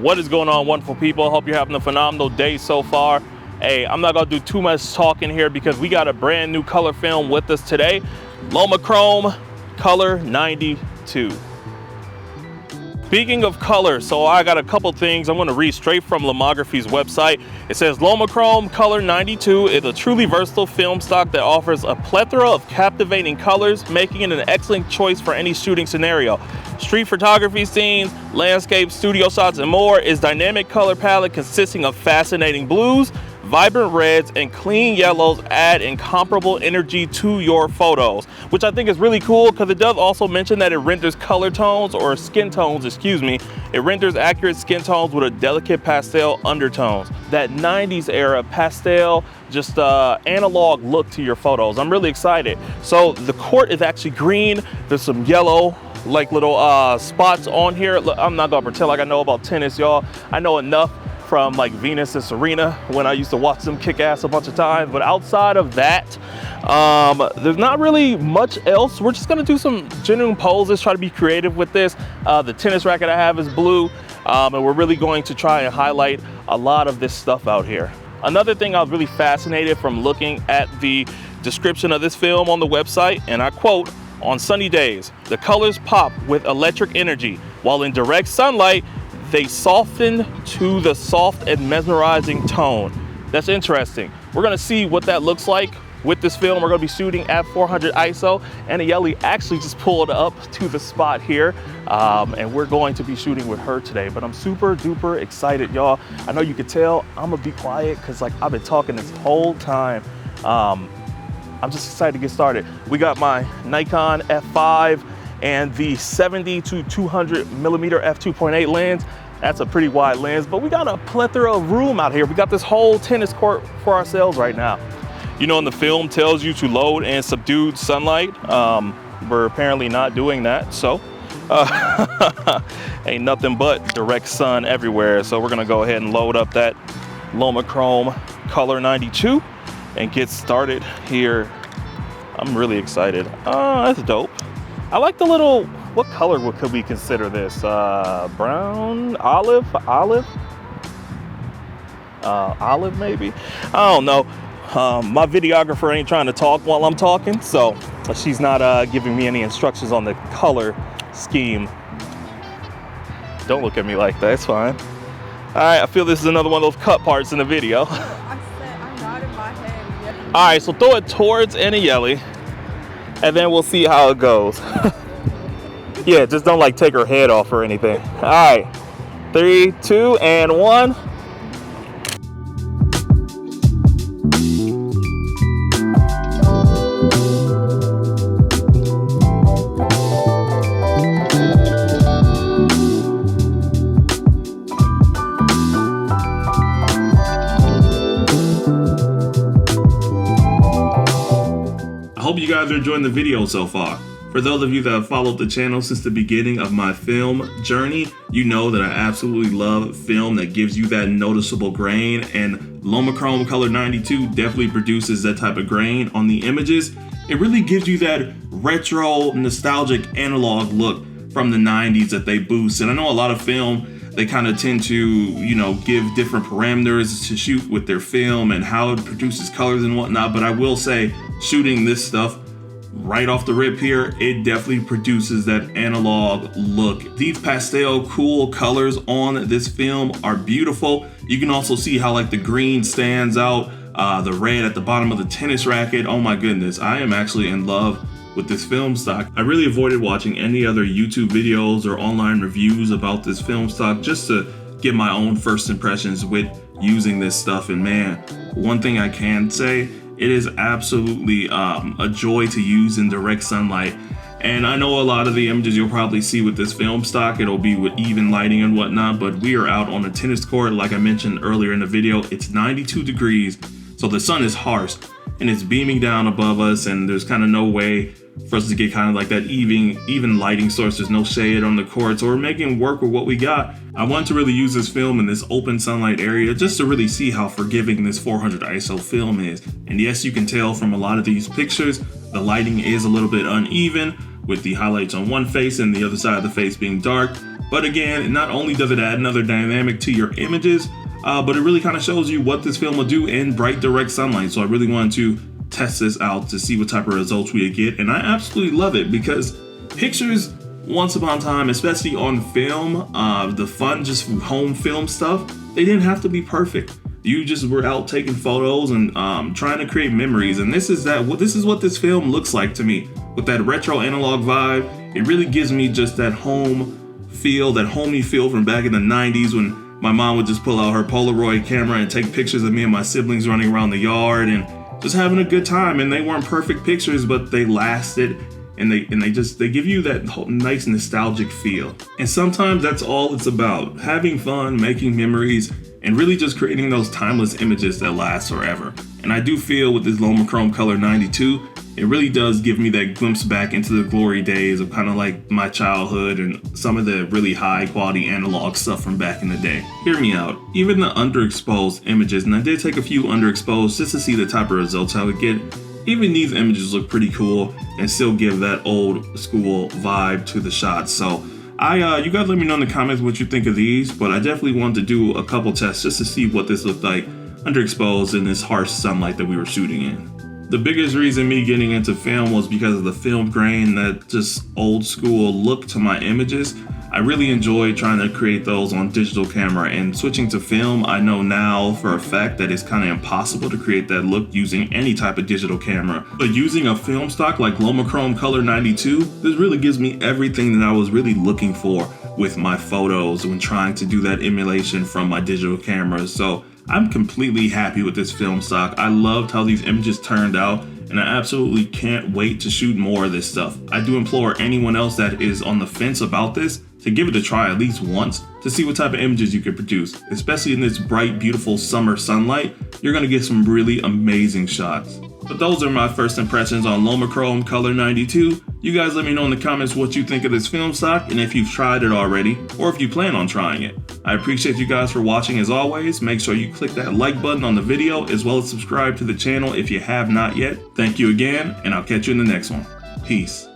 What is going on, wonderful people? Hope you're having a phenomenal day so far. Hey, I'm not gonna do too much talking here because we got a brand new color film with us today. LomoChrome Color 92. Speaking of color, so I got a couple things I'm going to read straight from Lomography's website. It says LomoChrome Color 92 is a truly versatile film stock that offers a plethora of captivating colors, making it an excellent choice for any shooting scenario. Street photography scenes, landscape, studio shots, and more. Its dynamic color palette consisting of fascinating blues, vibrant reds, and clean yellows add incomparable energy to your photos, which I think is really cool because it does also mention that it renders color tones or skin tones, it renders accurate skin tones with a delicate pastel undertones. That 90s era pastel, just analog look to your photos. I'm really excited. So the court is actually green. There's some yellow like little spots on here. Look, I'm not gonna pretend like I know about tennis, y'all. I know enough from like Venus and Serena when I used to watch them kick ass a bunch of times, but outside of that, there's not really much else. We're just gonna do some genuine poses, try to be creative with this. The tennis racket I have is blue, and we're really going to try and highlight a lot of this stuff out here. Another thing I was really fascinated from looking at the description of this film on the website, and I quote, "On sunny days, the colors pop with electric energy, while in direct sunlight, they soften to the soft and mesmerizing tone." That's interesting. We're gonna see what that looks like with this film. We're gonna be shooting at 400 ISO, and Yeli actually just pulled up to the spot here, and we're going to be shooting with her today. But I'm super duper excited, y'all. I know you can tell I'm gonna be quiet because like I've been talking this whole time. I'm just excited to get started. We got my Nikon F5 and the 70 to 200 millimeter f2.8 lens. That's a pretty wide lens, but we got a plethora of room out here. We got this whole tennis court for ourselves right now. You know, and the film tells you to load in subdued sunlight. We're apparently not doing that, so ain't nothing but direct sun everywhere. So we're gonna go ahead and load up that LomoChrome Color 92 and get started here. I'm really excited. That's dope. I like the little, what color could we consider this? Brown, olive maybe? I don't know. My videographer ain't trying to talk while I'm talking, so she's not giving me any instructions on the color scheme. Don't look at me like that, it's fine. All right, I feel this is another one of those cut parts in the video. I said, I'm nodding my head. Yeah. All right, so throw it towards Yeli, and then we'll see how it goes. Yeah, just don't like take her head off or anything. All right, 3, 2, and 1. I hope you guys are enjoying the video so far. For those of you that have followed the channel since the beginning of my film journey, you know that I absolutely love film that gives you that noticeable grain, and LomoChrome Color 92 definitely produces that type of grain on the images. It really gives you that retro, nostalgic analog look from the 90s that they boost. And I know a lot of film, they kind of tend to, you know, give different parameters to shoot with their film and how it produces colors and whatnot. But I will say, shooting this stuff right off the rip here, it definitely produces that analog look. These pastel cool colors on this film are beautiful. You can also see how like the green stands out, the red at the bottom of the tennis racket. Oh my goodness, I am actually in love with this film stock. I really avoided watching any other YouTube videos or online reviews about this film stock just to get my own first impressions with using this stuff. And man, one thing I can say, it is absolutely a joy to use in direct sunlight. And I know a lot of the images you'll probably see with this film stock, it'll be with even lighting and whatnot, but we are out on a tennis court. Like I mentioned earlier in the video, it's 92 degrees, so the sun is harsh and it's beaming down above us, and there's kind of no way for us to get kind of like that even lighting source. There's no shade on the court, so we're making work with what we got. I want to really use this film in this open sunlight area just to really see how forgiving this 400 ISO film is. And yes, you can tell from a lot of these pictures, the lighting is a little bit uneven, with the highlights on one face and the other side of the face being dark. But again, not only does it add another dynamic to your images, but it really kind of shows you what this film will do in bright direct sunlight. So I really wanted to test this out to see what type of results we would get, and I absolutely love it because pictures once upon a time, especially on film, the fun just home film stuff, they didn't have to be perfect. You just were out taking photos and trying to create memories, and this is what this film looks like to me. With that retro analog vibe, it really gives me just that home feel, that homey feel from back in the 90s when my mom would just pull out her Polaroid camera and take pictures of me and my siblings running around the yard and just having a good time. And they weren't perfect pictures, but they lasted, and they give you that nice nostalgic feel. And sometimes that's all it's about, having fun, making memories, and really just creating those timeless images that last forever. And I do feel with this LomoChrome Color 92, it really does give me that glimpse back into the glory days of kind of like my childhood and some of the really high quality analog stuff from back in the day. Hear me out, even the underexposed images, and I did take a few underexposed just to see the type of results I would get, even these images look pretty cool and still give that old school vibe to the shots. So you guys let me know in the comments what you think of these, but I definitely wanted to do a couple tests just to see what this looked like underexposed in this harsh sunlight that we were shooting in. The biggest reason me getting into film was because of the film grain, that just old school look to my images. I really enjoy trying to create those on digital camera, and switching to film, I know now for a fact that it's kind of impossible to create that look using any type of digital camera. But using a film stock like LomoChrome Color 92, this really gives me everything that I was really looking for with my photos when trying to do that emulation from my digital cameras. So I'm completely happy with this film stock. I loved how these images turned out, and I absolutely can't wait to shoot more of this stuff. I do implore anyone else that is on the fence about this to give it a try at least once to see what type of images you can produce. Especially in this bright, beautiful summer sunlight, you're gonna get some really amazing shots. But those are my first impressions on LomoChrome Color 92. You guys let me know in the comments what you think of this film stock and if you've tried it already or if you plan on trying it. I appreciate you guys for watching as always. Make sure you click that like button on the video as well as subscribe to the channel if you have not yet. Thank you again, and I'll catch you in the next one. Peace.